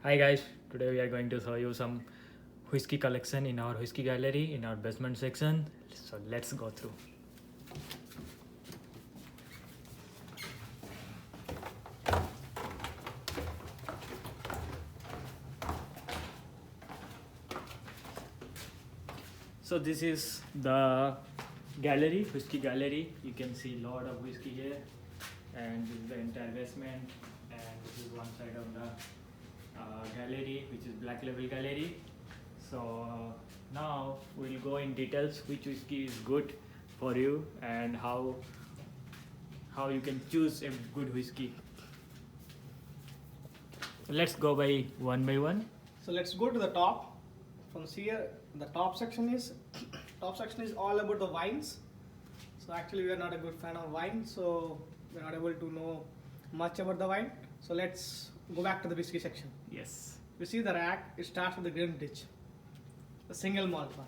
Hi guys, today we are going to show you some whiskey collection in our whiskey gallery in our basement section. So let's go through. So this is the gallery, whiskey gallery. You can see a lot of whiskey here, and this is the entire basement, and this is one side of the gallery, which is Black Label Gallery. So now we'll go in details which whiskey is good for you and how you can choose a good whiskey. Let's go by one. So let's go to the top. From here, the top section is all about the wines. So actually, we are not a good fan of wine, so we're not able to know much about the wine. So let's go back to the whiskey section. Yes. You see the rack. It starts with the Glenfiddich, the single malt one.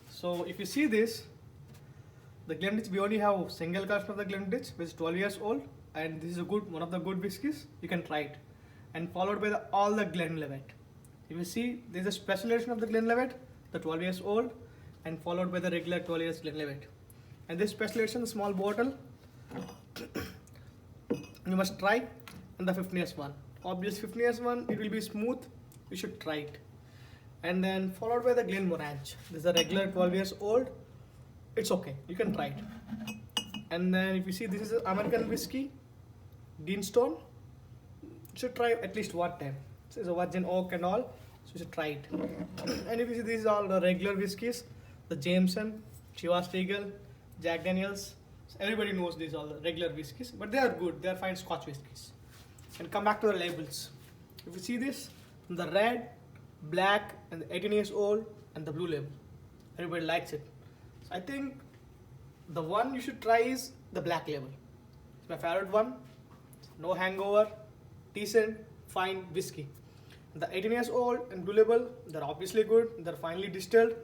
So if you see this, the Glenfiddich, we only have single cask of the Glenfiddich, which is 12 years old, and this is one of the good whiskies. You can try it, and followed by all the Glenlivet. If you see, there is a special edition of the Glenlivet, the 12 years old, and followed by the regular 12 years Glenlivet. And this special edition, the small bottle, you must try, and the 15 years one. Obviously, 15 years one, it will be smooth. You should try it. And then followed by the Glenmorangie. This is a regular 12 years old. It's okay. You can try it. And then if you see, this is an American whiskey, Deanstone. You should try at least one time. It's a virgin oak and all, so you should try it. And if you see, these are all the regular whiskies, the Jameson, Chivas Regal, Jack Daniels. So everybody knows these are the regular whiskies, but they are good. They are fine Scotch whiskies. And come back to the labels. If you see this, the red, black, and the 18 years old, and the blue label. Everybody likes it. So I think the one you should try is the black label. It's my favorite one. No hangover, decent, fine whiskey. The 18 years old and blue label, they're obviously good. They're finely distilled,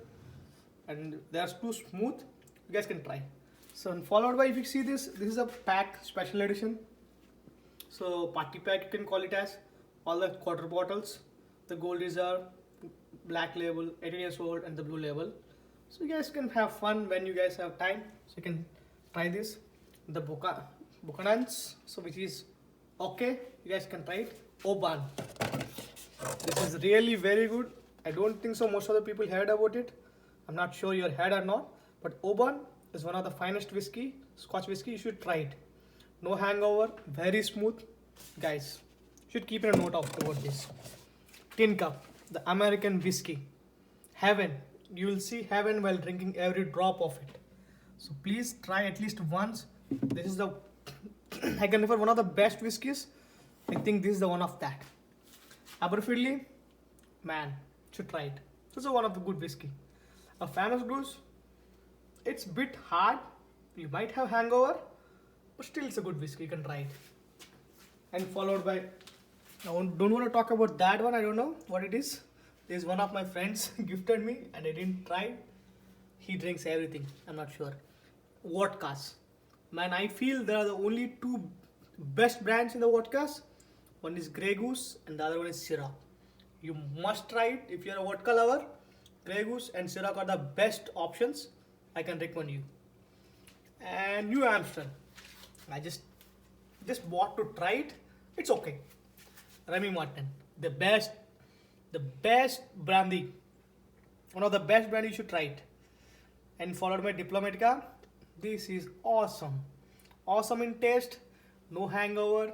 and they're too smooth. You guys can try. So and followed by, if you see this is a pack special edition. So party pack, you can call it as, all the quarter bottles, the Gold Reserve, black label, 18 years old, and the blue label. So you guys can have fun when you guys have time. So you can try this. The Buchanan's, so which is okay. You guys can try it. Oban. This is really very good. I don't think so most of the people heard about it. I'm not sure you heard or not. But Oban is one of the finest whiskey, Scotch whiskey. You should try it. No hangover, very smooth. Guys, you should keep a note of about this. Tin Cup, the American whiskey. Heaven. You will see heaven while drinking every drop of it. So please try at least once. This is the I can refer one of the best whiskies. I think this is the one of that. Aberfeldy, man, should try it. This is one of the good whiskey. A famous goose, it's a bit hard. You might have hangover, but still it's a good whiskey. You can try it. And followed by, I don't want to talk about that one. I don't know what it is. There's one of my friends gifted me and I didn't try. He drinks everything. I'm not sure. Vodkas. Man, I feel there are the only two best brands in the vodkas. One is Grey Goose and the other one is Syrah. You must try it if you're a vodka lover. Grey Goose and Syrah are the best options. I can recommend you. And New Amstel. I just bought to try it. It's okay. Remy Martin. The best brandy. One of the best brandy, you should try it. And followed by Diplomatica. This is awesome. Awesome in taste. No hangover.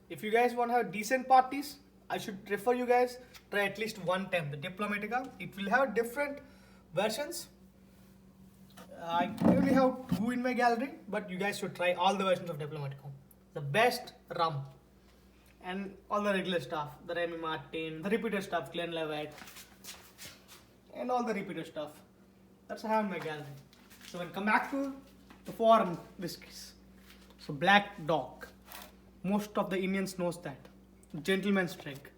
If you guys want to have decent parties, I should refer you guys try at least one time the Diplomatica. It will have different versions. I only have two in my gallery, but you guys should try all the versions of Diplomatica. The best rum. And all the regular stuff. The Remy Martin, the repeated stuff, Glenlivet, and all the repeated stuff. That's what I have in my gallery. So when come back to the foreign whiskies. So Black Dog. Most of the Indians knows that. Gentleman's drink.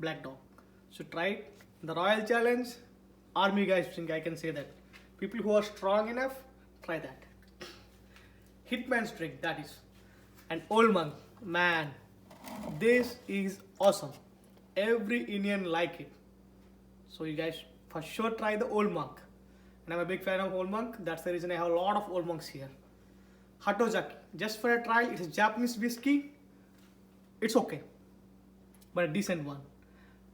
Black Dog. So try it. The Royal Challenge. Army guys drink, I can say that. People who are strong enough, try that. Hitman's drink, that is. And Old Monk. Man. This is awesome. Every Indian like it. So you guys for sure try the Old Monk. And I'm a big fan of Old Monk. That's the reason I have a lot of Old Monks here. Hatozaki, just for a trial, it's a Japanese whiskey. It's okay, but a decent one.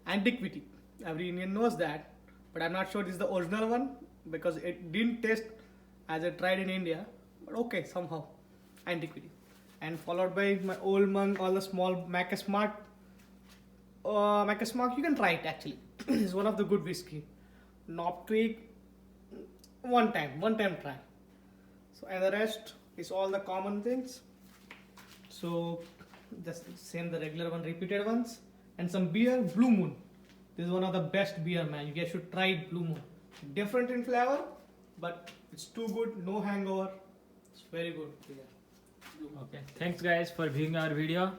Antiquity, every Indian knows that, but I'm not sure this is the original one because it didn't taste as I tried in India. But okay, somehow, Antiquity, and followed by my Old Monk, all the small Macca Smart. Macca Smart, you can try it actually. It's one of the good whiskey. Knob Tweak, one time try. So and the rest is all the common things. So just same the regular one, repeated ones, and some beer. Blue Moon. This is one of the best beer, man. You guys should try it, Blue Moon. Different in flavor, but it's too good. No hangover. It's very good beer. Blue Moon. Okay, thanks guys for viewing our video.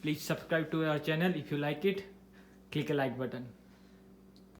Please subscribe to our channel if you like it. Click a like button.